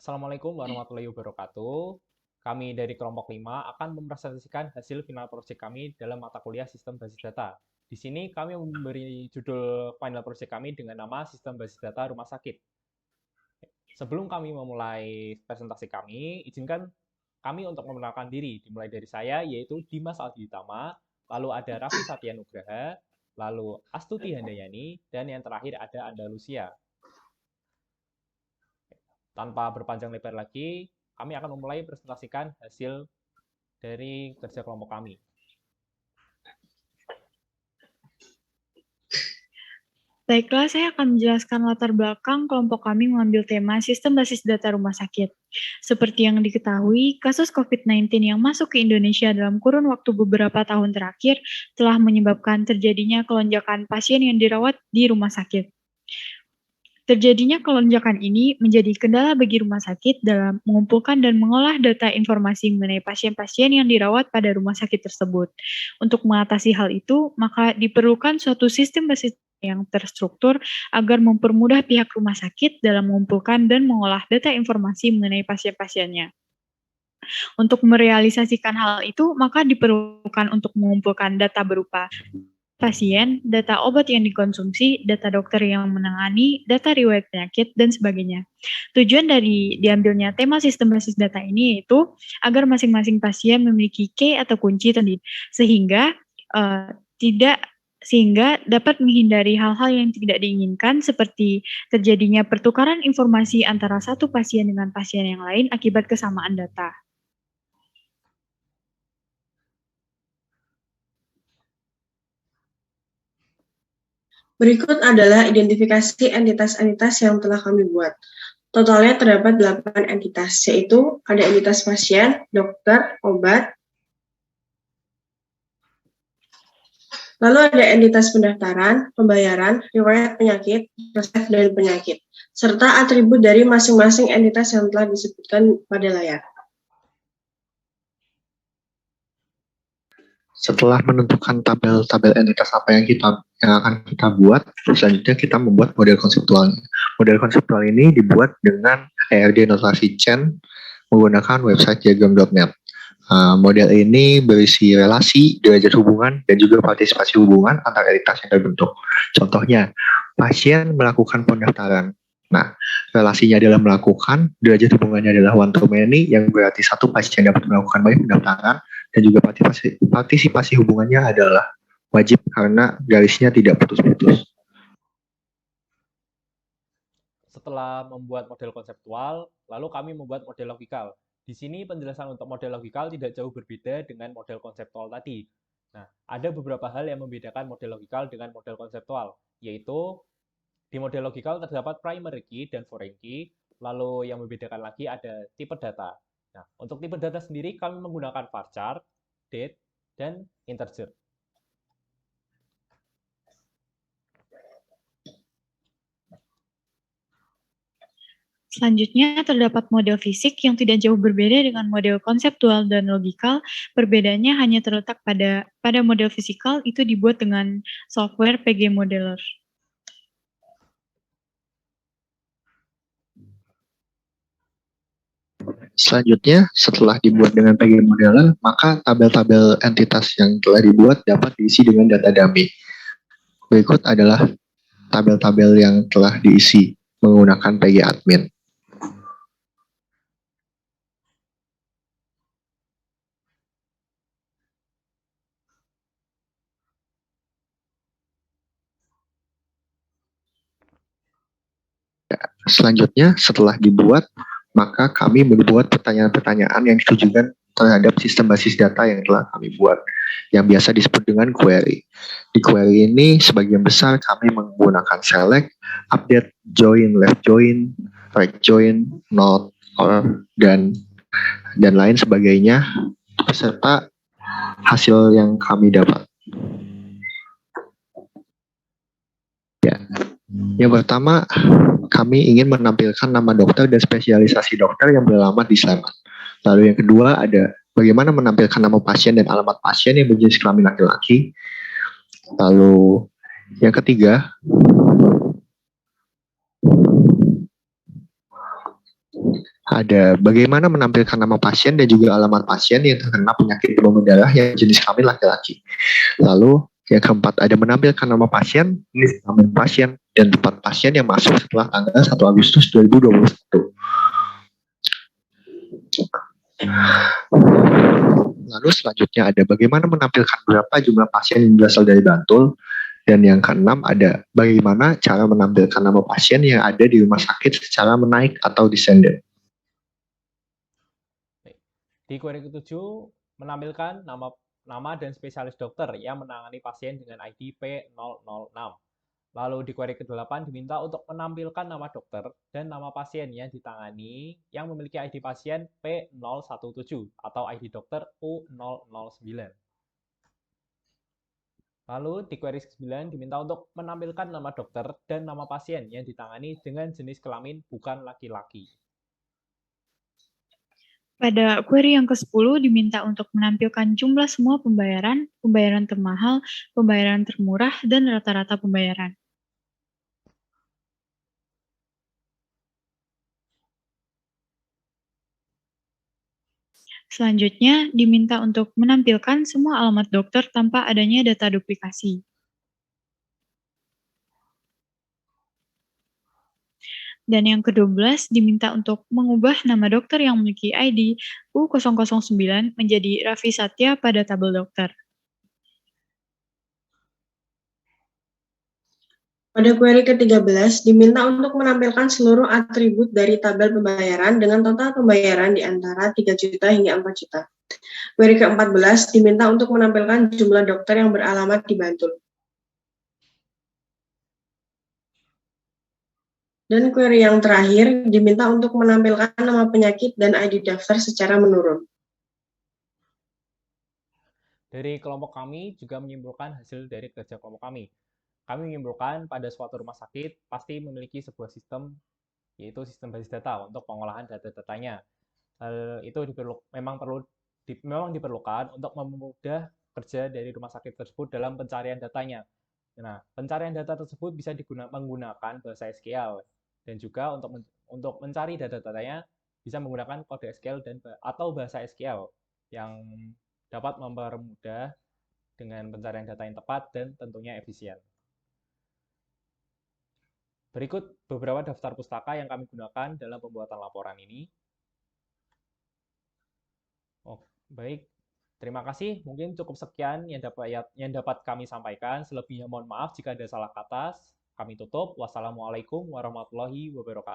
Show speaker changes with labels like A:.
A: Assalamualaikum warahmatullahi wabarakatuh. Kami dari kelompok 5 akan mempresentasikan hasil final project kami dalam mata kuliah Sistem Basis Data. Di sini kami memberi judul final project kami dengan nama Sistem Basis Data Rumah Sakit. Sebelum kami memulai presentasi kami, izinkan kami untuk memperkenalkan diri. Dimulai dari saya, yaitu Dimas Aldi Utama, lalu ada Raffi Satya Nugraha, lalu Astuti Handayani, dan yang terakhir ada Andalusia. Tanpa berpanjang lebar lagi, kami akan memulai presentasikan hasil dari kerja kelompok kami.
B: Baiklah, saya akan menjelaskan latar belakang kelompok kami mengambil tema sistem basis data rumah sakit. Seperti yang diketahui, kasus COVID-19 yang masuk ke Indonesia dalam kurun waktu beberapa tahun terakhir telah menyebabkan terjadinya kelonjakan pasien yang dirawat di rumah sakit. Terjadinya kelonjakan ini menjadi kendala bagi rumah sakit dalam mengumpulkan dan mengolah data informasi mengenai pasien-pasien yang dirawat pada rumah sakit tersebut. Untuk mengatasi hal itu, maka diperlukan suatu sistem basis yang terstruktur agar mempermudah pihak rumah sakit dalam mengumpulkan dan mengolah data informasi mengenai pasien-pasiennya. Untuk merealisasikan hal itu, maka diperlukan untuk mengumpulkan data berupa pasien, data obat yang dikonsumsi, data dokter yang menangani, data riwayat penyakit, dan sebagainya. Tujuan dari diambilnya tema sistem basis data ini yaitu agar masing-masing pasien memiliki key atau kunci tadi, sehingga dapat menghindari hal-hal yang tidak diinginkan seperti terjadinya pertukaran informasi antara satu pasien dengan pasien yang lain akibat kesamaan data.
C: Berikut adalah identifikasi entitas-entitas yang telah kami buat. Totalnya terdapat 8 entitas, yaitu ada entitas pasien, dokter, obat, lalu ada entitas pendaftaran, pembayaran, riwayat penyakit, resep dan penyakit, serta atribut dari masing-masing entitas yang telah disebutkan pada layar.
D: Setelah menentukan tabel-tabel entitas apa yang akan kita buat, selanjutnya kita membuat model konseptualnya. Model konseptual ini dibuat dengan ERD notasi Chen menggunakan website diagram.net. Model ini berisi relasi, derajat hubungan, dan juga partisipasi hubungan antar entitas yang terbentuk. Contohnya, pasien melakukan pendaftaran. Nah, relasinya adalah melakukan, derajat hubungannya adalah one to many, yang berarti satu pasien dapat melakukan banyak pendaftaran, dan juga partisipasi hubungannya adalah wajib karena garisnya tidak putus-putus.
A: Setelah membuat model konseptual, lalu kami membuat model logikal. Di sini penjelasan untuk model logikal tidak jauh berbeda dengan model konseptual tadi. Nah, ada beberapa hal yang membedakan model logikal dengan model konseptual, yaitu di model logikal terdapat primary key dan foreign key, lalu yang membedakan lagi ada tipe data. Nah, untuk tipe data sendiri kami menggunakan varchar, date, dan integer.
B: Selanjutnya, terdapat model fisik yang tidak jauh berbeda dengan model konseptual dan logikal. Perbedaannya hanya terletak pada model fisikal itu dibuat dengan software PG Modeler.
D: Selanjutnya, setelah dibuat dengan PG Modeler, maka tabel-tabel entitas yang telah dibuat dapat diisi dengan data dummy. Berikut adalah tabel-tabel yang telah diisi menggunakan PG Admin. Selanjutnya, setelah dibuat, maka kami membuat pertanyaan-pertanyaan yang ditujukan terhadap sistem basis data yang telah kami buat, yang biasa disebut dengan query. Di query ini, sebagian besar kami menggunakan select, update, join, left join, right join, not, or, dan lain sebagainya, beserta hasil yang kami dapat. Ya. Yang pertama, kami ingin menampilkan nama dokter dan spesialisasi dokter yang beralamat di Sleman. Lalu yang kedua ada bagaimana menampilkan nama pasien dan alamat pasien yang berjenis kelamin laki-laki. Lalu yang ketiga, Ada bagaimana menampilkan nama pasien dan juga alamat pasien yang terkena penyakit demam berdarah yang jenis kelamin laki-laki. Lalu yang keempat ada menampilkan nama pasien, jenis kelamin pasien, dan tempat pasien yang masuk setelah tanggal 1 Agustus 2021. Lalu selanjutnya ada bagaimana menampilkan berapa jumlah pasien yang berasal dari Bantul. Dan yang keenam ada bagaimana cara menampilkan nama pasien yang ada di rumah sakit secara menaik atau descendant.
A: Di query ke-7 menampilkan nama dan spesialis dokter yang menangani pasien dengan ID P006. Lalu di query ke-8 diminta untuk menampilkan nama dokter dan nama pasien yang ditangani yang memiliki ID pasien P017 atau ID dokter U009. Lalu di query ke-9 diminta untuk menampilkan nama dokter dan nama pasien yang ditangani dengan jenis kelamin bukan laki-laki.
B: Pada query yang ke-10 diminta untuk menampilkan jumlah semua pembayaran, pembayaran termahal, pembayaran termurah, dan rata-rata pembayaran. Selanjutnya, diminta untuk menampilkan semua alamat dokter tanpa adanya data duplikasi. Dan yang ke-12 diminta untuk mengubah nama dokter yang memiliki ID U009 menjadi Raffi Satya pada tabel dokter.
C: Pada query ke-13, diminta untuk menampilkan seluruh atribut dari tabel pembayaran dengan total pembayaran di antara 3 juta hingga 4 juta. Query ke-14, diminta untuk menampilkan jumlah dokter yang beralamat di Bantul. Dan query yang terakhir, diminta untuk menampilkan nama penyakit dan ID daftar secara menurun.
A: Dari kelompok kami juga menyimpulkan hasil dari kerja kelompok kami. Kami menyimpulkan pada suatu rumah sakit pasti memiliki sebuah sistem, yaitu sistem basis data untuk pengolahan data-datanya. Hal itu memang diperlukan untuk mempermudah kerja dari rumah sakit tersebut dalam pencarian datanya. Nah, pencarian data tersebut bisa menggunakan bahasa SQL dan juga untuk mencari data-datanya bisa menggunakan kode SQL atau bahasa SQL yang dapat mempermudah dengan pencarian data yang tepat dan tentunya efisien. Berikut beberapa daftar pustaka yang kami gunakan dalam pembuatan laporan ini. Oh, baik. Terima kasih. Mungkin cukup sekian yang dapat kami sampaikan. Selebihnya mohon maaf jika ada salah kata. Kami tutup. Wassalamualaikum warahmatullahi wabarakatuh.